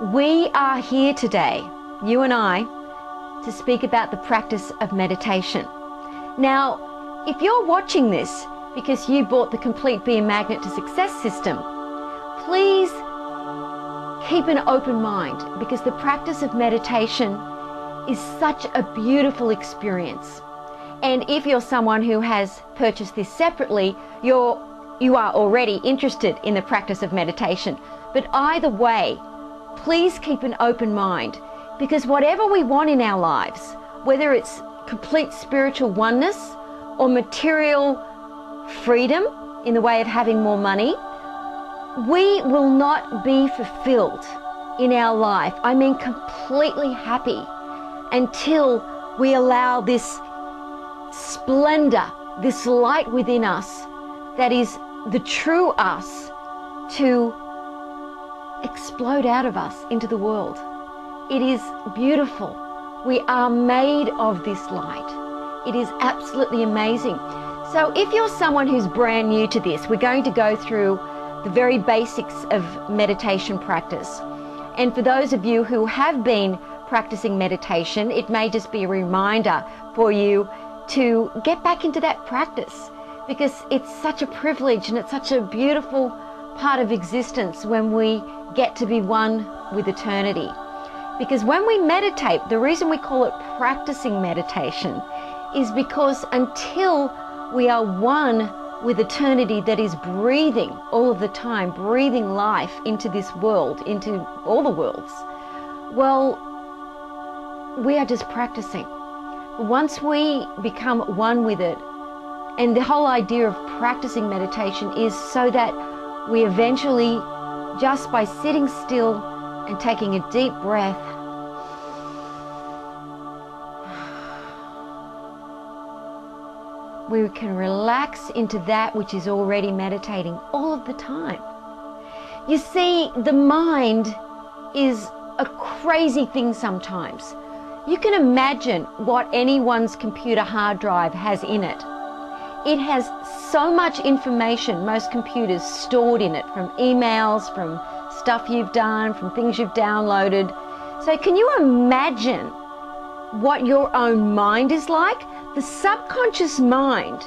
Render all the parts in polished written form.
We are here today, you and I, to speak about the practice of meditation. Now, if you're watching this because you bought the Complete Be a Magnet to Success system, please keep an open mind, because the practice of meditation is such a beautiful experience. And if you're someone who has purchased this separately, you are already interested in the practice of meditation. But either way, please keep an open mind, because whatever we want in our lives, whether it's complete spiritual oneness or material freedom in the way of having more money, we will not be fulfilled in our life, I mean completely happy, until we allow this splendor, this light within us that is the true us, to explode out of us into the world. It is beautiful. We are made of this light. It is absolutely amazing. So if you're someone who's brand new to this, we're going to go through the very basics of meditation practice. And for those of you who have been practicing meditation, it may just be a reminder for you to get back into that practice, because it's such a privilege and it's such a beautiful part of existence when we get to be one with eternity. Because when we meditate, the reason we call it practicing meditation is because until we are one with eternity that is breathing all of the time, breathing life into this world, into all the worlds, well, we are just practicing. Once we become one with it, and the whole idea of practicing meditation is so that we eventually, just by sitting still and taking a deep breath, we can relax into that which is already meditating all of the time. You see, the mind is a crazy thing sometimes. You can imagine what anyone's computer hard drive has in it. It has so much information, most computers, stored in it, from emails, from stuff you've done, from things you've downloaded. So can you imagine what your own mind is like? The subconscious mind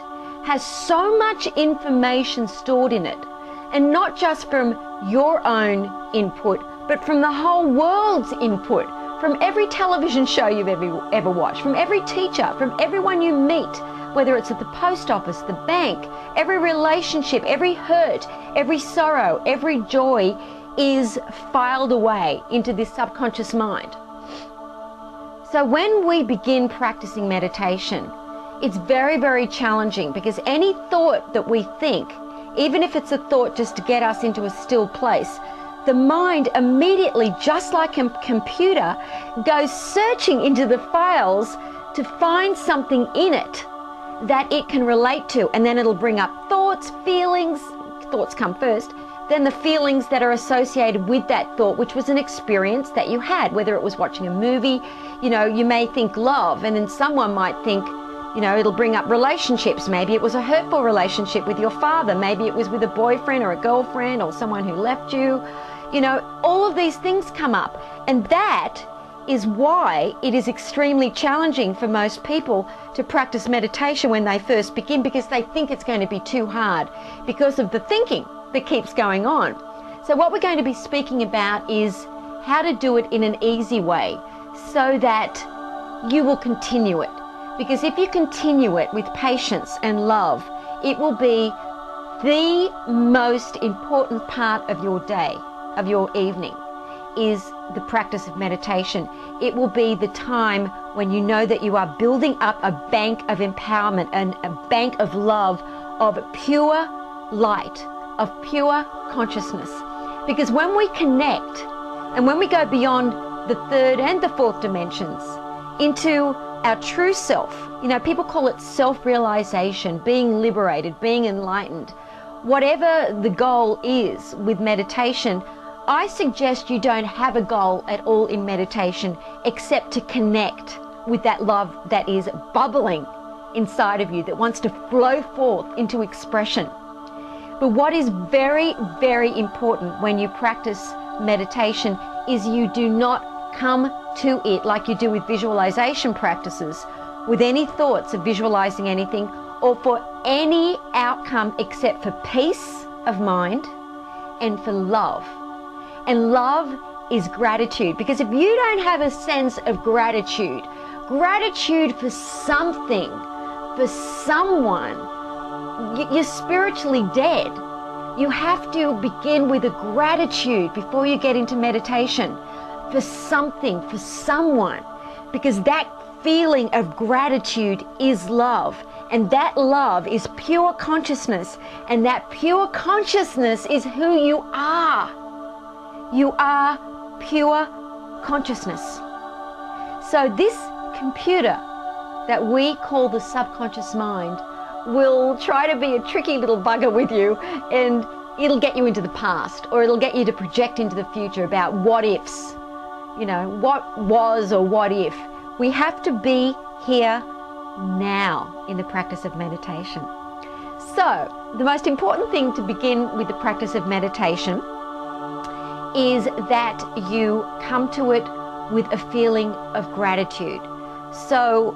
has so much information stored in it, and not just from your own input, but from the whole world's input, from every television show you've ever watched, from every teacher, from everyone you meet, whether it's at the post office, the bank, every relationship, every hurt, every sorrow, every joy is filed away into this subconscious mind. So when we begin practicing meditation, it's very, very challenging, because any thought that we think, even if it's a thought just to get us into a still place, the mind immediately, just like a computer, goes searching into the files to find something in it that it can relate to, and then it'll bring up thoughts, feelings. Thoughts come first, then the feelings that are associated with that thought, which was an experience that you had, whether it was watching a movie. You know, you may think love, and then someone might think, you know, it'll bring up relationships. Maybe it was a hurtful relationship with your father. Maybe it was with a boyfriend or a girlfriend or someone who left you. You know, all of these things come up, and that is why it is extremely challenging for most people to practice meditation when they first begin, because they think it's going to be too hard because of the thinking that keeps going on. So what we're going to be speaking about is how to do it in an easy way so that you will continue it. Because if you continue it with patience and love, it will be the most important part of your day, of your evening, is the practice of meditation. It will be the time when you know that you are building up a bank of empowerment and a bank of love, of pure light, of pure consciousness. Because when we connect, and when we go beyond the third and the fourth dimensions into our true self, you know, people call it self-realization, being liberated, being enlightened. Whatever the goal is with meditation, I suggest you don't have a goal at all in meditation except to connect with that love that is bubbling inside of you, that wants to flow forth into expression. But what is very, very important when you practice meditation is you do not come to it like you do with visualization practices, with any thoughts of visualizing anything or for any outcome except for peace of mind and for love. And love is gratitude, because if you don't have a sense of gratitude for something, for someone, you're spiritually dead. You have to begin with a gratitude before you get into meditation for something, for someone, because that feeling of gratitude is love, and that love is pure consciousness, and that pure consciousness is who you are. You are pure consciousness. So this computer that we call the subconscious mind will try to be a tricky little bugger with you, and it'll get you into the past, or it'll get you to project into the future about what ifs, you know, what was or what if. We have to be here now in the practice of meditation. So the most important thing to begin with the practice of meditation is that you come to it with a feeling of gratitude. So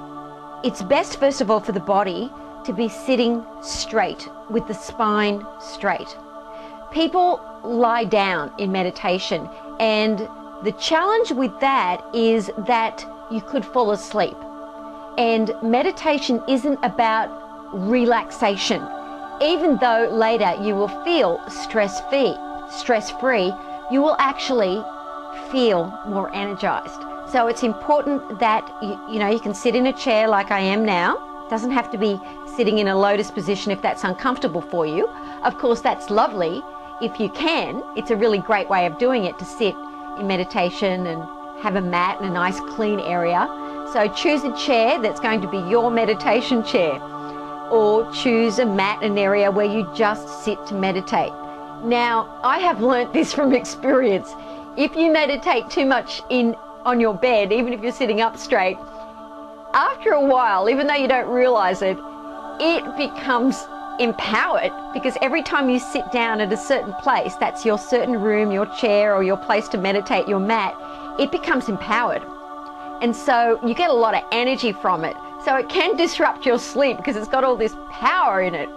it's best, first of all, for the body to be sitting straight with the spine straight. People lie down in meditation, and the challenge with that is that you could fall asleep. And meditation isn't about relaxation. Even though later you will feel stress-free, you will actually feel more energized. So it's important that you can sit in a chair like I am now. It doesn't have to be sitting in a lotus position if that's uncomfortable for you. Of course, that's lovely if you can. It's a really great way of doing it, to sit in meditation and have a mat in a nice clean area. So choose a chair that's going to be your meditation chair, or choose a mat in an area where you just sit to meditate. Now, I have learnt this from experience. If you meditate too much on your bed, even if you're sitting up straight, after a while, even though you don't realize it, it becomes empowered, because every time you sit down at a certain place, that's your certain room, your chair, or your place to meditate, your mat, it becomes empowered. And so you get a lot of energy from it. So it can disrupt your sleep because it's got all this power in it.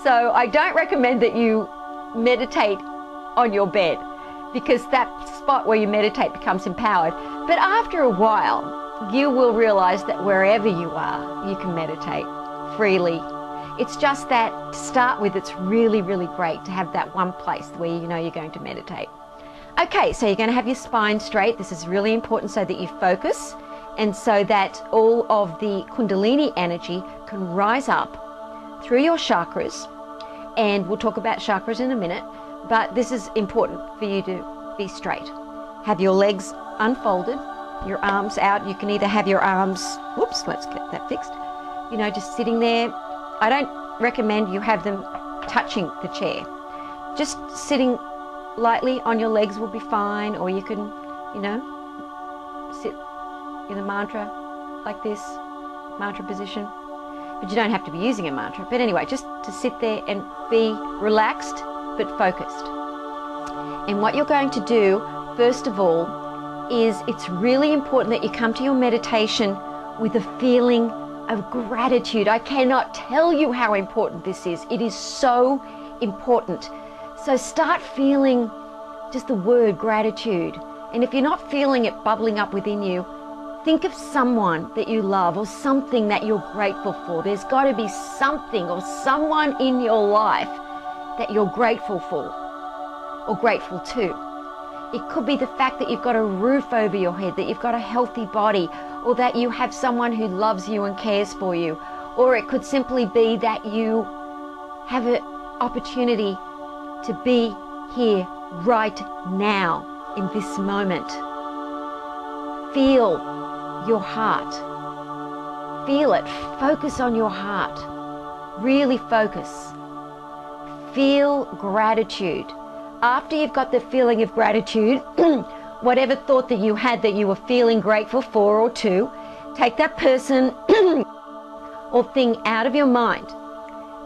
So I don't recommend that you meditate on your bed, because that spot where you meditate becomes empowered. But after a while, you will realize that wherever you are, you can meditate freely. It's just that to start with, it's really, really great to have that one place where you know you're going to meditate. Okay, so you're going to have your spine straight. This is really important so that you focus, and so that all of the Kundalini energy can rise up through your chakras. And we'll talk about chakras in a minute, but this is important for you to be straight. Have your legs unfolded, your arms out. You can either have your arms, whoops, let's get that fixed, just sitting there. I don't recommend you have them touching the chair. Just sitting lightly on your legs will be fine, or you can, sit in a mantra like this, mantra position. But you don't have to be using a mantra. But anyway, just to sit there and be relaxed but focused. And what you're going to do, first of all, is it's really important that you come to your meditation with a feeling of gratitude. I cannot tell you how important this is. It is so important. So start feeling just the word gratitude. And if you're not feeling it bubbling up within you, think of someone that you love or something that you're grateful for. There's got to be something or someone in your life that you're grateful for or grateful to. It could be the fact that you've got a roof over your head, that you've got a healthy body, or that you have someone who loves you and cares for you. Or it could simply be that you have an opportunity to be here right now in this moment. Feel your heart. Feel it. Focus on your heart. Really focus. Feel gratitude. After you've got the feeling of gratitude, whatever thought that you had that you were feeling grateful for or to, take that person or thing out of your mind.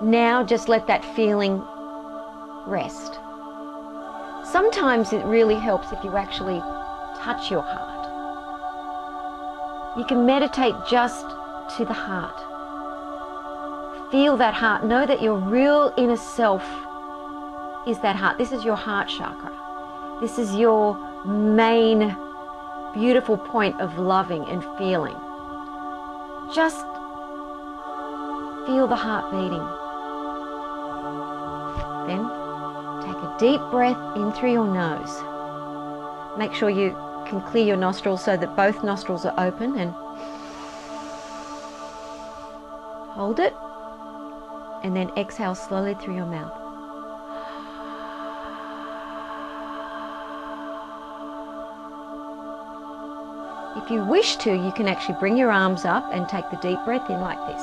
Now just let that feeling rest. Sometimes it really helps if you actually touch your heart. You can meditate just to the heart. Feel that heart. Know that your real inner self is that heart. This is your heart chakra. This is your main beautiful point of loving and feeling. Just feel the heart beating. Then take a deep breath in through your nose. Make sure you can clear your nostrils so that both nostrils are open, and hold it, and then exhale slowly through your mouth. If you wish to, you can actually bring your arms up and take the deep breath in like this.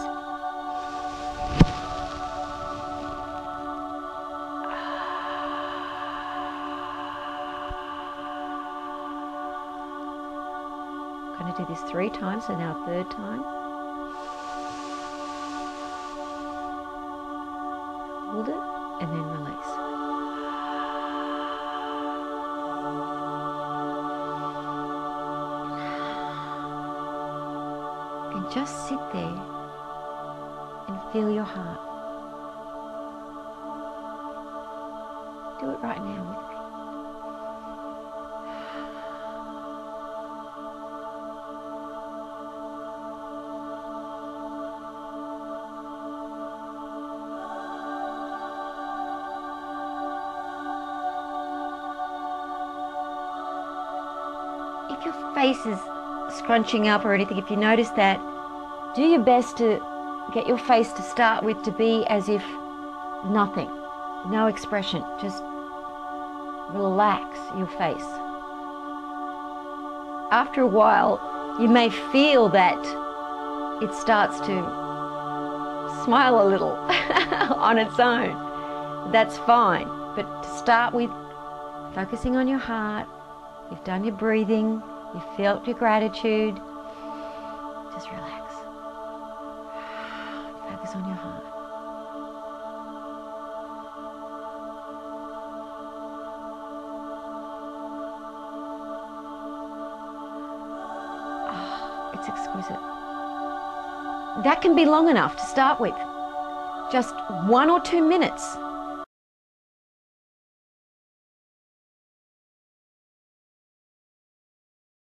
I'm going to do this 3 times, so now a 3rd time. Hold it and then release. And just sit there and feel your heart. Do it right now with me. If your face is scrunching up or anything, if you notice that, do your best to get your face to start with to be as if nothing, no expression, just relax your face. After a while, you may feel that it starts to smile a little on its own. That's fine, but to start with, focusing on your heart. You've done your breathing, you've felt your gratitude. Just relax. Focus on your heart. Oh, it's exquisite. That can be long enough to start with. Just 1 or 2 minutes.